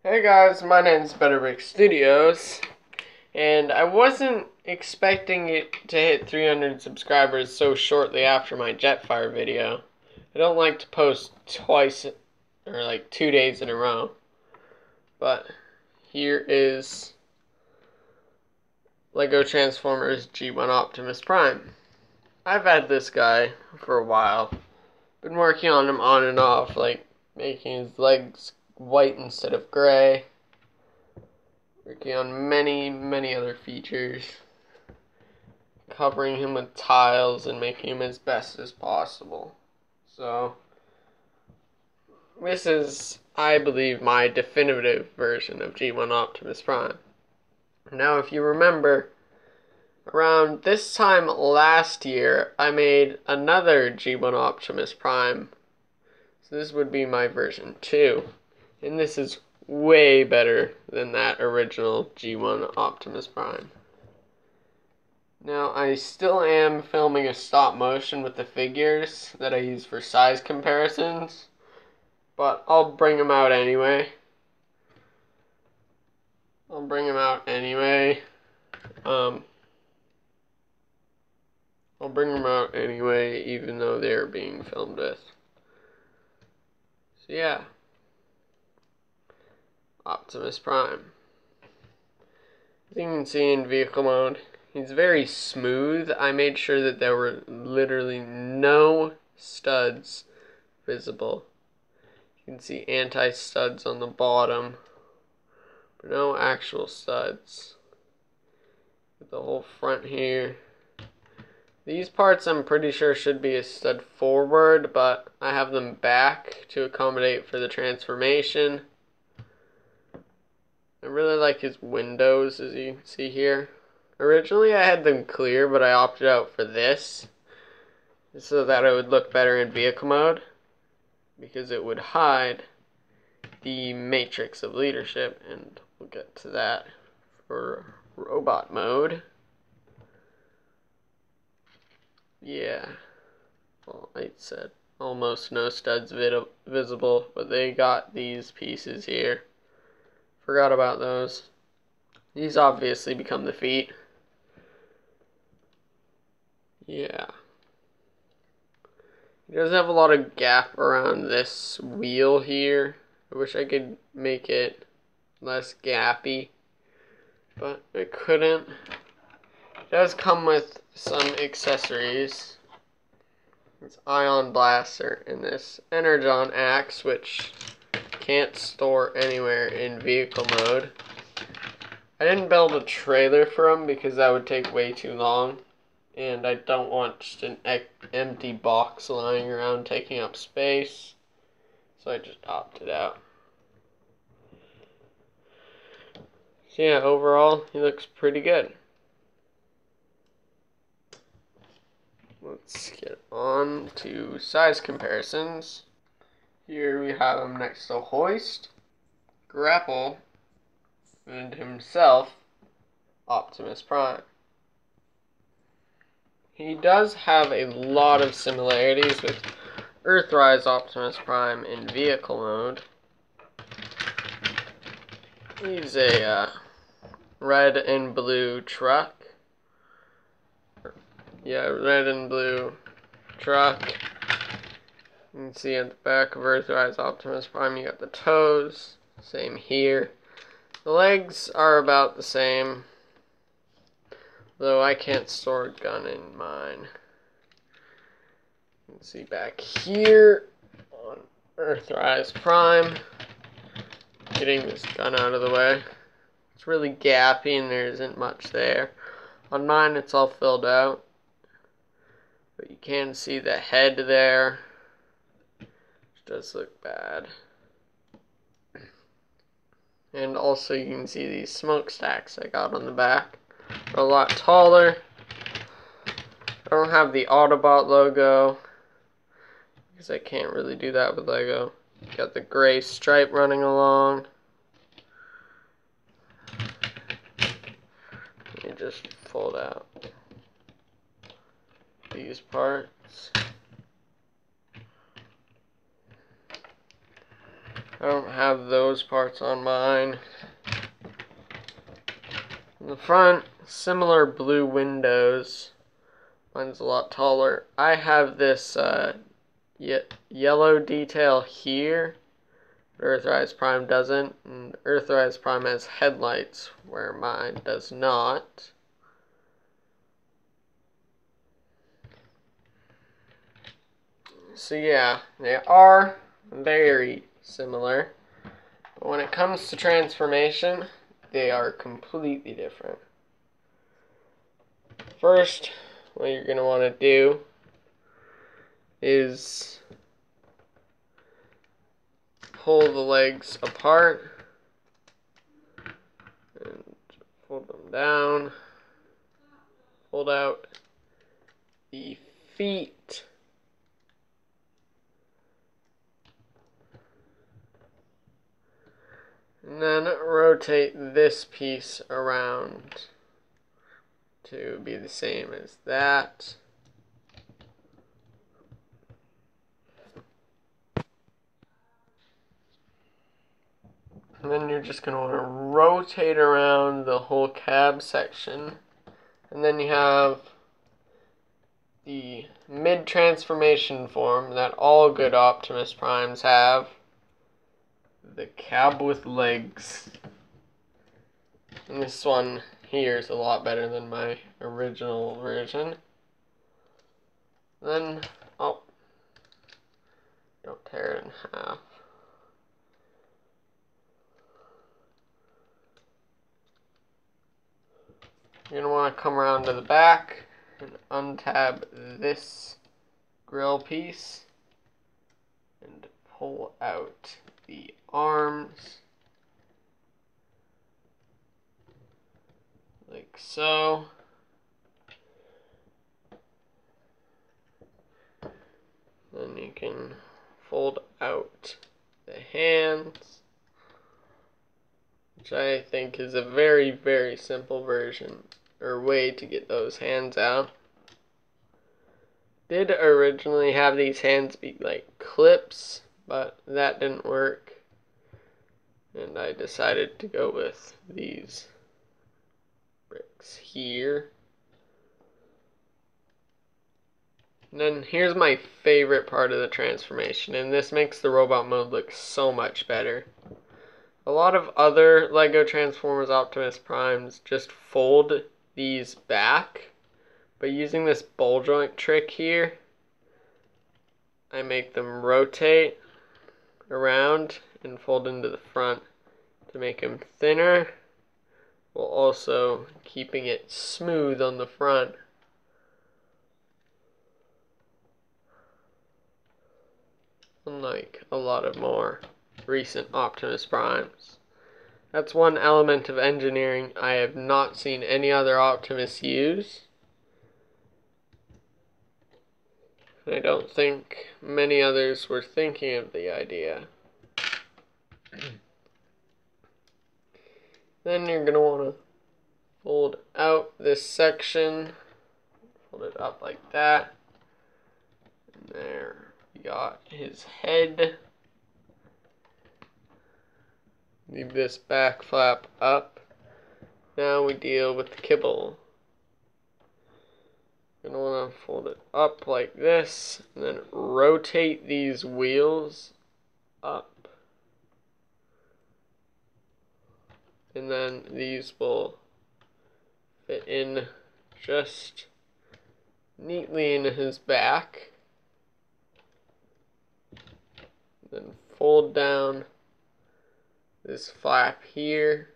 Hey guys, my name's Betterbrick Studios, and I wasn't expecting it to hit 300 subscribers so shortly after my jetfire video. I don't like to post twice, or like 2 days in a row, but here is LEGO Transformers G1 Optimus Prime. I've had this guy for a while. Been working on him on and off, like making his legs white instead of gray. Working on many other features. Covering him with tiles and making him as best as possible. So, this is, I believe, my definitive version of G1 Optimus Prime. Now, if you remember, around this time last year, I made another G1 Optimus Prime. So this would be my version 2. And this is way better than that original G1 Optimus Prime. Now, I still am filming a stop motion with the figures that I use for size comparisons, but I'll bring them out anyway. I'll bring them out anyway, even though they're being filmed with. So yeah, Optimus Prime. As you can see in vehicle mode, he's very smooth. I made sure that there were literally no studs visible. You can see anti-studs on the bottom, but no actual studs. With the whole front here. These parts I'm pretty sure should be a stud forward, but I have them back to accommodate for the transformation. I really like his windows, as you can see here. Originally I had them clear, but I opted out for this so that it would look better in vehicle mode, because it would hide the matrix of leadership, and we'll get to that for robot mode. Yeah, well, I said almost no studs visible, but they got these pieces here. Forgot about those. These obviously become the feet. Yeah. He does have a lot of gap around this wheel here. I wish I could make it less gappy, but I couldn't. It does come with some accessories. This ion blaster and this energon axe, which can't store anywhere in vehicle mode. I didn't build a trailer for them because that would take way too long, and I don't want just an empty box lying around taking up space, so I just opted out. So yeah, overall, he looks pretty good. Let's get on to size comparisons. Here we have him next to Hoist, Grapple, and himself, Optimus Prime. He does have a lot of similarities with Earthrise Optimus Prime in vehicle mode. He's a red and blue truck. Yeah, red and blue truck. You can see at the back of Earthrise Optimus Prime, you got the toes. Same here. The legs are about the same, though I can't store a gun in mine. You can see back here on Earthrise Prime, getting this gun out of the way. It's really gappy and there isn't much there. On mine it's all filled out, but you can see the head there, which does look bad. And also you can see these smokestacks I got on the back. They're a lot taller. I don't have the Autobot logo, because I can't really do that with LEGO. Got the gray stripe running along. You just fold out these parts. I don't have those parts on mine. In the front, similar blue windows. Mine's a lot taller. I have this yellow detail here. Earthrise Prime doesn't. And Earthrise Prime has headlights where mine does not. So yeah, they are very similar. But when it comes to transformation, they are completely different. First, what you're going to want to do is pull the legs apart and fold them down. Fold out the feet. And then rotate this piece around to be the same as that. And then you're just going to want to rotate around the whole cab section. And then you have the mid-transformation form that all good Optimus Primes have. The cab with legs. And this one here is a lot better than my original version. Then, oh, don't tear it in half. You're going to want to come around to the back and untab this grill piece and pull out the arms like so. Then you can fold out the hands, which I think is a very, very simple version or way to get those hands out. Did originally have these hands be like clips, but that didn't work, and I decided to go with these bricks here. And then here's my favorite part of the transformation, and this makes the robot mode look so much better. A lot of other LEGO Transformers Optimus Primes just fold these back, but using this ball joint trick here, I make them rotate around and fold into the front to make them thinner, while also keeping it smooth on the front. Unlike a lot of more recent Optimus Primes. That's one element of engineering I have not seen any other Optimus use. I don't think many others were thinking of the idea. Then you're going to want to fold out this section, fold it up like that, and there we got his head. Leave this back flap up. Now we deal with the kibble. You're going to want to fold it up like this, and then rotate these wheels up. And then these will fit in just neatly in his back. Then fold down this flap here.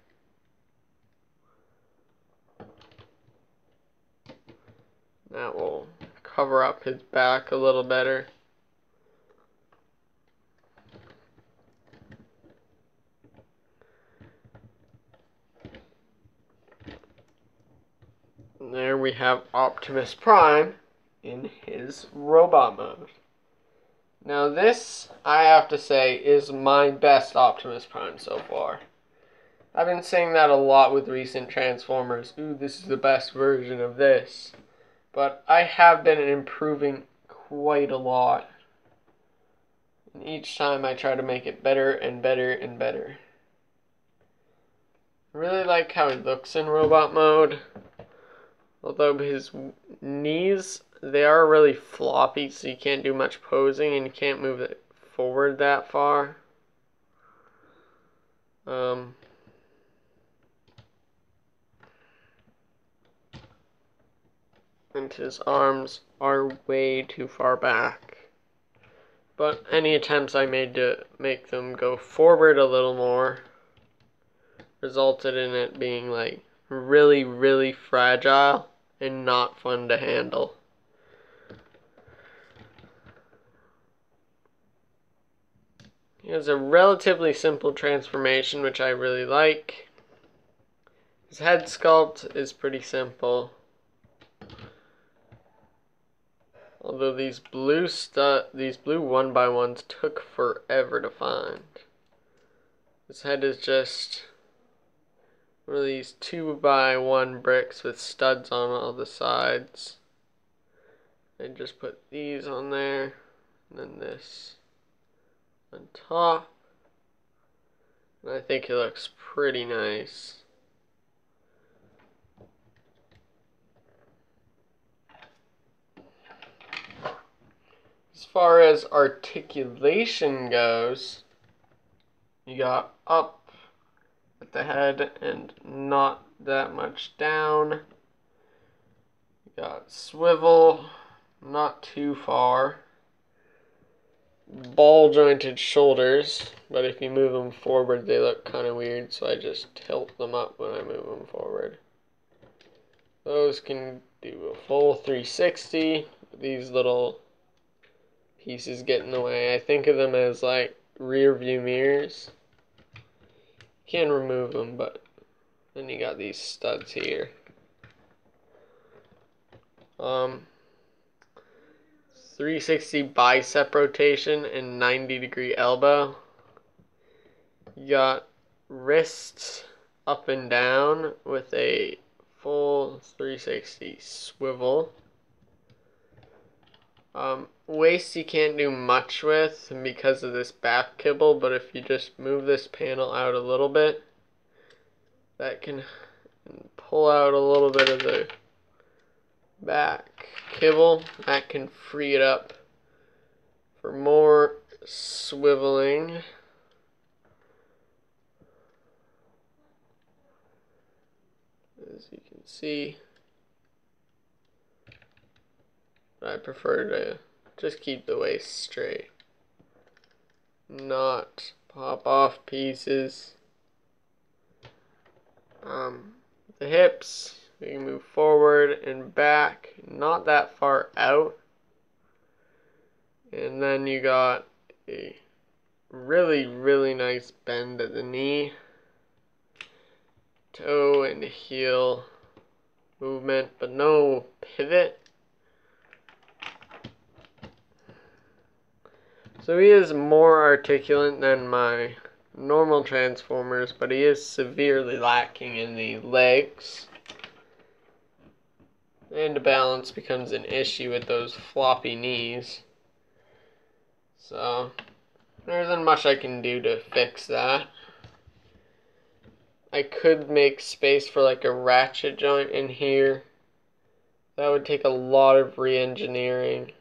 That will cover up his back a little better. And there we have Optimus Prime in his robot mode. Now this, I have to say, is my best Optimus Prime so far. I've been saying that a lot with recent Transformers. Ooh, this is the best version of this. But I have been improving quite a lot. And each time I try to make it better and better and better. I really like how he looks in robot mode. Although his knees, they are really floppy, so you can't do much posing and you can't move it forward that far. And his arms are way too far back. But any attempts I made to make them go forward a little more resulted in it being like really, really fragile and not fun to handle. He has a relatively simple transformation, which I really like. His head sculpt is pretty simple. Although these blue 1x1s took forever to find. His head is just one of these 2x1 bricks with studs on all the sides. I just put these on there, and then this on top. And I think it looks pretty nice. As far as articulation goes, you got up at the head and not that much down. You got swivel, not too far. Ball jointed shoulders, but if you move them forward they look kind of weird, so I just tilt them up when I move them forward. Those can do a full 360. These little pieces get in the way. I think of them as like rear view mirrors. You can remove them, but then you got these studs here. 360 bicep rotation and 90-degree elbow. You got wrists up and down with a full 360 swivel. Waist you can't do much with because of this back kibble, but if you just move this panel out a little bit, that can pull out a little bit of the back kibble. That can free it up for more swiveling. As you can see, I prefer to just keep the waist straight, not pop off pieces. The hips, we can move forward and back, not that far out. And then you got a really, really nice bend at the knee, toe and heel movement, but no pivot. So he is more articulate than my normal Transformers, but he is severely lacking in the legs. And balance becomes an issue with those floppy knees. So there isn't much I can do to fix that. I could make space for like a ratchet joint in here. That would take a lot of re-engineering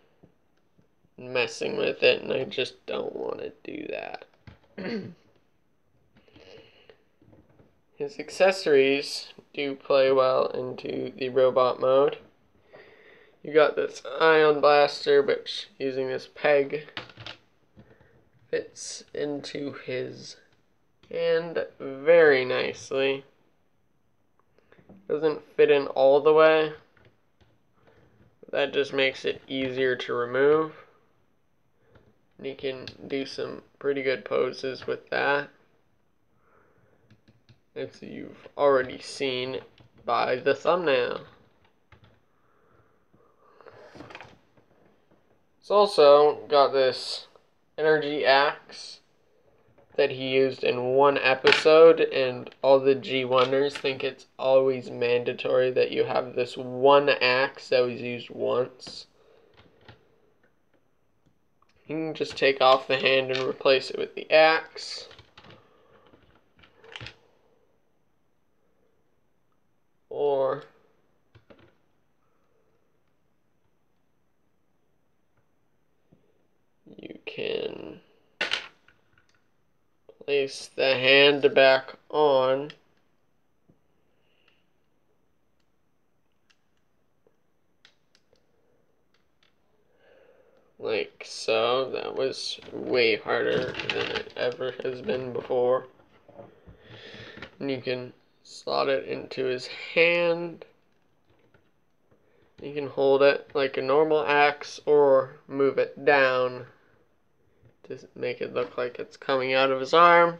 and messing with it, and I just don't want to do that. His accessories do play well into the robot mode. You got this ion blaster, which using this peg fits into his hand very nicely. Doesn't fit in all the way. That just makes it easier to remove. And you can do some pretty good poses with that, as you've already seen by the thumbnail. It's also got this energy axe that he used in one episode, and all the G1ers think it's always mandatory that you have this one axe that was used once. You can just take off the hand and replace it with the axe. Or you can place the hand back on. Like so. That was way harder than it ever has been before. And you can slot it into his hand. You can hold it like a normal axe or move it down to make it look like it's coming out of his arm.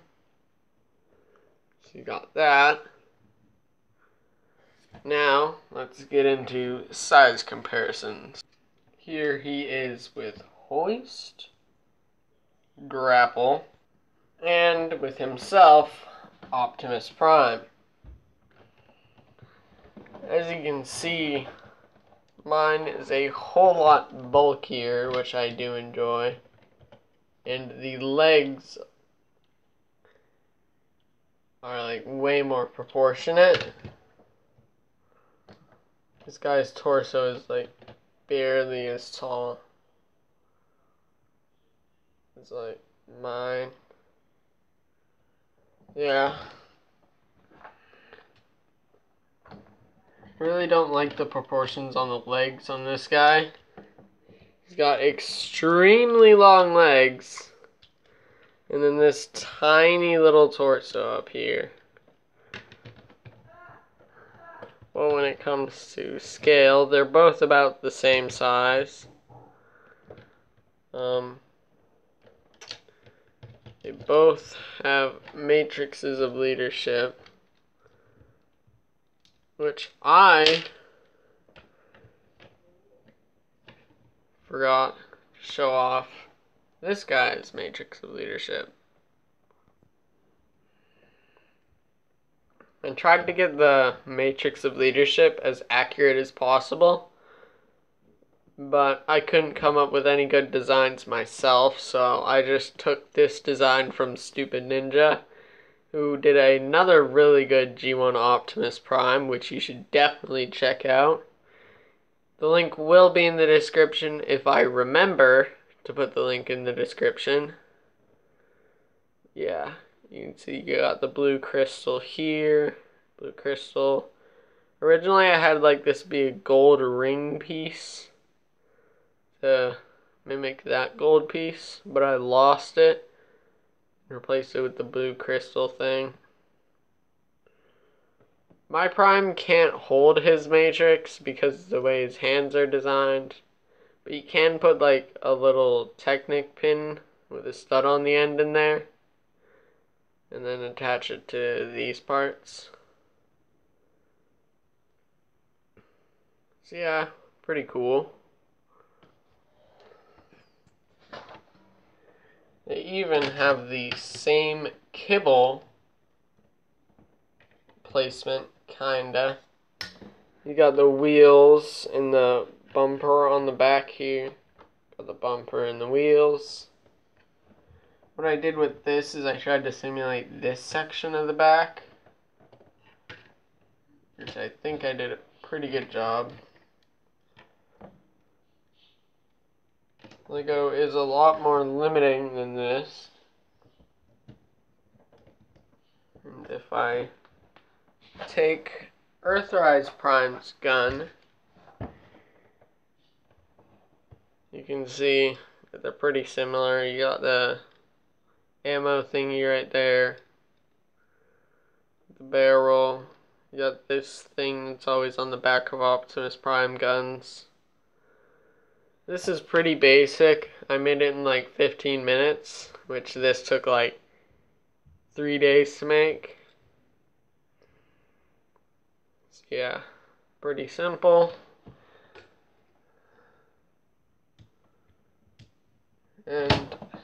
So you got that. Now, let's get into size comparisons. Here he is with hoist, grapple, and with himself, Optimus Prime. As you can see, mine is a whole lot bulkier, which I do enjoy. And the legs are like way more proportionate. This guy's torso is like barely as tall as like mine. Yeah. Really don't like the proportions on the legs on this guy. He's got extremely long legs. And then this tiny little torso up here. Well, when it comes to scale, they're both about the same size. They both have matrices of leadership, which I forgot to show off this guy's matrix of leadership. I tried to get the matrix of leadership as accurate as possible, but I couldn't come up with any good designs myself, so I just took this design from Stupid Ninja, who did another really good G1 Optimus Prime, which you should definitely check out. The link will be in the description if I remember to put the link in the description. Yeah, you can see you got the blue crystal here. Blue crystal. Originally I had like this be a gold ring piece to mimic that gold piece, but I lost it and replaced it with the blue crystal thing. My Prime can't hold his matrix because of the way his hands are designed, but you can put like a little Technic pin with a stud on the end in there and then attach it to these parts. So yeah, pretty cool. They even have the same kibble placement, kinda. You got the wheels and the bumper on the back here. Got the bumper and the wheels. What I did with this is I tried to simulate this section of the back, which I think I did a pretty good job. Lego is a lot more limiting than this. And if I take Earthrise Prime's gun, you can see that they're pretty similar. You got the ammo thingy right there, the barrel. You got this thing that's always on the back of Optimus Prime guns. This is pretty basic. I made it in like 15 minutes, which this took like 3 days to make. So yeah, pretty simple. And I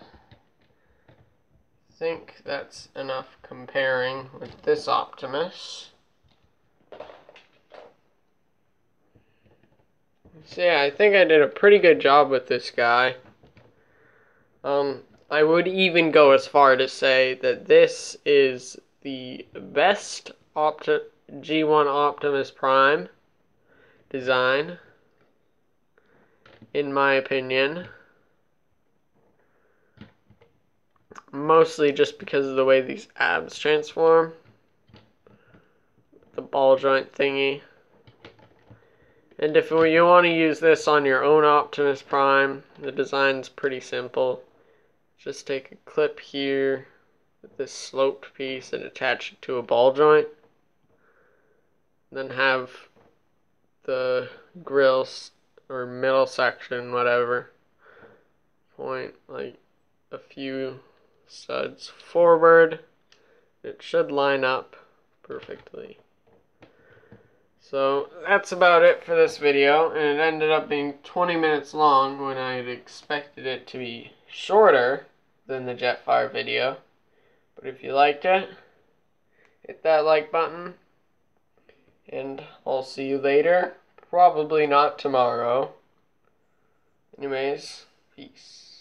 think that's enough comparing with this Optimus. So yeah, I think I did a pretty good job with this guy. I would even go as far to say that this is the best G1 Optimus Prime design, in my opinion. Mostly just because of the way these abs transform. The ball joint thingy. And if you want to use this on your own Optimus Prime, the design's pretty simple. Just take a clip here with this sloped piece and attach it to a ball joint. Then have the grill or middle section, whatever, point like a few studs forward. It should line up perfectly. So that's about it for this video, and it ended up being 20 minutes long when I had expected it to be shorter than the Jetfire video. But if you liked it, hit that like button, and I'll see you later. Probably not tomorrow. Anyways, peace.